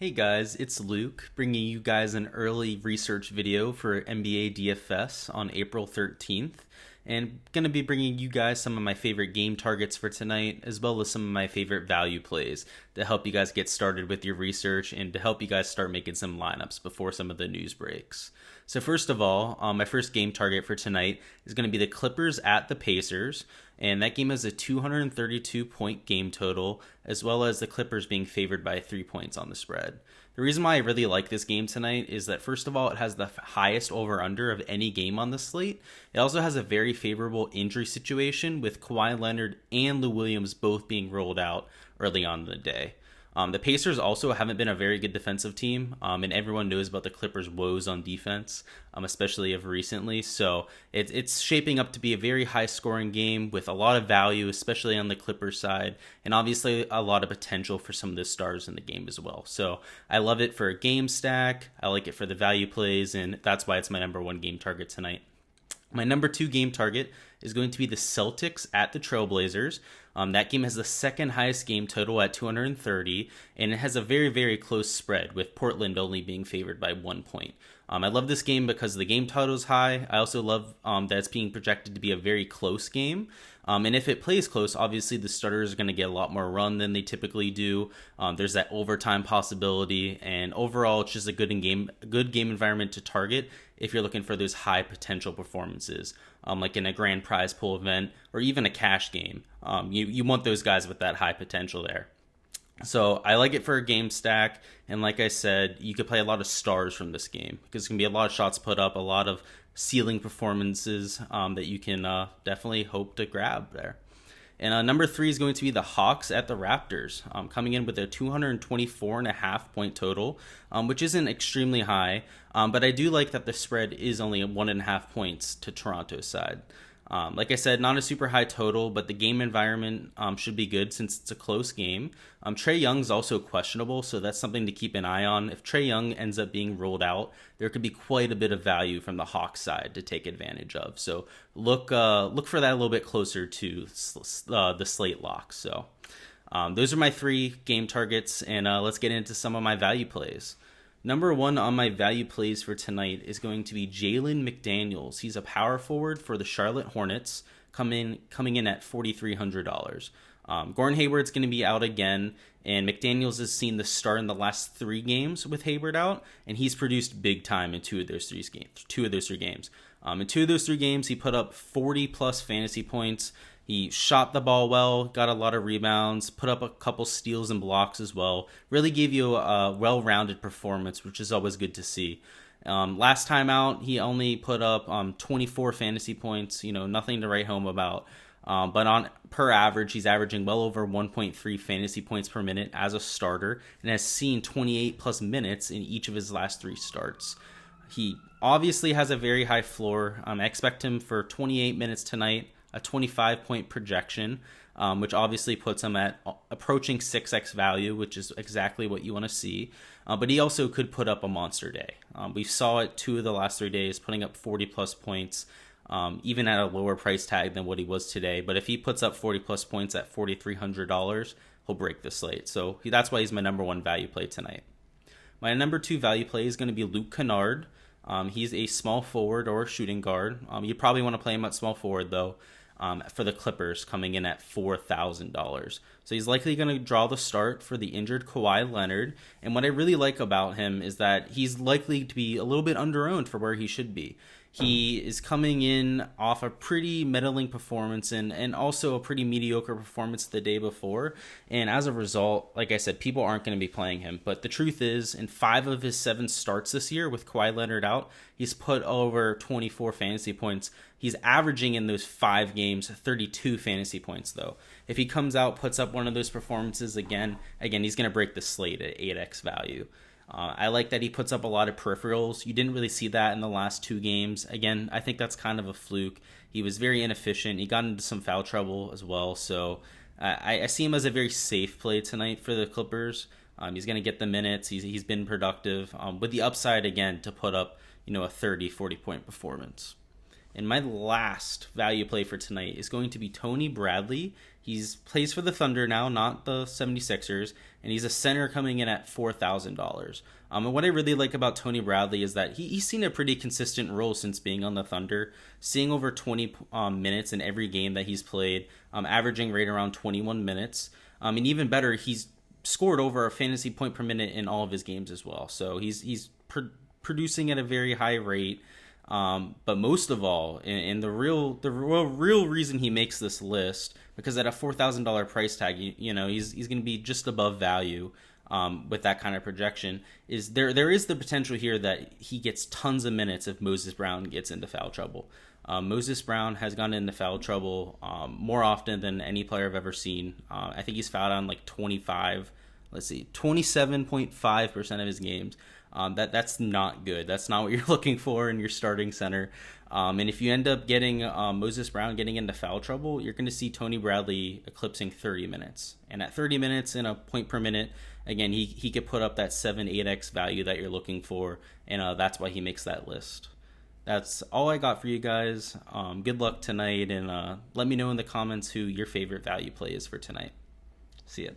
Hey guys, it's Luke bringing you guys an early research video for NBA DFS on April 13th, and going to be bringing you guys some of my favorite game targets for tonight, as well as some of my favorite value plays to help you guys get started with your research and to help you guys start making some lineups before some of the news breaks. So first of all, my first game target for tonight is going to be the Clippers at the Pacers, and that game has a 232-point game total, as well as the Clippers being favored by 3 points on the spread. The reason why I really like this game tonight is that, first of all, it has the highest over-under of any game on the slate. It also has a very favorable injury situation with Kawhi Leonard and Lou Williams both being rolled out early on in the day. The Pacers also haven't been a very good defensive team, and everyone knows about the Clippers' woes on defense, especially of recently. So it's shaping up to be a very high-scoring game with a lot of value, especially on the Clippers side, and obviously a lot of potential for some of the stars in the game as well. So I love it for a game stack. I like it for the value plays, and that's why it's my number one game target tonight. My number two game target is going to be the Celtics at the Trailblazers. That game has the second highest game total at 230, and it has a very, very close spread, with Portland only being favored by 1 point. I love this game because the game total is high. I also love that it's being projected to be a very close game. And if it plays close, obviously the starters are going to get a lot more run than they typically do. There's that overtime possibility, and overall, it's just a good game environment to target if you're looking for those high potential performances, like in a grand prize pool event or even a cash game. You want those guys with that high potential there. So I like it for a game stack, and like I said, you could play a lot of stars from this game because it's going to be a lot of shots put up, a lot of ceiling performances that you can definitely hope to grab there. And number three is going to be the Hawks at the Raptors, coming in with a 224.5 point total, which isn't extremely high, but I do like that the spread is only 1.5 points to Toronto's side. Like I said, not a super high total, but the game environment should be good since it's a close game. Trae Young's also questionable, so that's something to keep an eye on. If Trae Young ends up being rolled out, there could be quite a bit of value from the Hawks side to take advantage of. So look for that a little bit closer to the slate locks. So those are my three game targets, and let's get into some of my value plays. Number one on my value plays for tonight is going to be Jalen McDaniels. He's a power forward for the Charlotte Hornets, coming in at $4,300. Gordon Hayward's going to be out again, and McDaniels has seen the start in the last three games with Hayward out, and he's produced big time in two of those three games. In two of those three games, he put up 40-plus fantasy points. He shot the ball well, got a lot of rebounds, put up a couple steals and blocks as well. Really gave you a well-rounded performance, which is always good to see. Last time out, he only put up 24 fantasy points, nothing to write home about. But on per average, he's averaging well over 1.3 fantasy points per minute as a starter and has seen 28-plus minutes in each of his last three starts. He obviously has a very high floor. I expect him for 28 minutes tonight, a 25-point projection, which obviously puts him at approaching 6x value, which is exactly what you want to see. But he also could put up a monster day. We saw it 2 of the last 3 days, putting up 40-plus points, even at a lower price tag than what he was today. But if he puts up 40-plus points at $4,300, he'll break the slate. So that's why he's my number one value play tonight. My number two value play is going to be Luke Kennard. He's a small forward or shooting guard. You probably want to play him at small forward, though. For the Clippers, coming in at $4,000. So he's likely going to draw the start for the injured Kawhi Leonard. And what I really like about him is that he's likely to be a little bit underowned for where he should be. He is coming in off a pretty middling performance and also a pretty mediocre performance the day before. And as a result, like I said, people aren't going to be playing him. But the truth is, in 5 of his 7 starts this year with Kawhi Leonard out, he's put over 24 fantasy points. He's averaging in those 5 games 32 fantasy points, though. If he comes out, puts up one of those performances again, he's going to break the slate at 8x value. I like that he puts up a lot of peripherals. You didn't really see that in the last 2 games. Again, I think that's kind of a fluke. He was very inefficient. He got into some foul trouble as well. So I see him as a very safe play tonight for the Clippers. He's going to get the minutes. He's been productive with the upside, again, to put up a 30, 40-point performance. And my last value play for tonight is going to be Tony Bradley. He's plays for the Thunder now, not the 76ers, and he's a center coming in at $4,000. And what I really like about Tony Bradley is that he's seen a pretty consistent role since being on the Thunder, seeing over 20 minutes in every game that he's played, averaging right around 21 minutes. And even better, he's scored over a fantasy point per minute in all of his games as well. So he's producing at a very high rate. But most of all, and the real reason he makes this list, because at a $4,000 price tag, you know he's going to be just above value with that kind of projection. Is there is the potential here that he gets tons of minutes if Moses Brown gets into foul trouble. Moses Brown has gone into foul trouble more often than any player I've ever seen. I think he's fouled on like 27.5% of his games. That's not good. That's not what you're looking for in your starting center. And if you end up getting Moses Brown getting into foul trouble, you're going to see Tony Bradley eclipsing 30 minutes. And at 30 minutes in a point per minute, again, he could put up that 7-8x value that you're looking for, and that's why he makes that list. That's all I got for you guys. Good luck tonight, and let me know in the comments who your favorite value play is for tonight. See ya.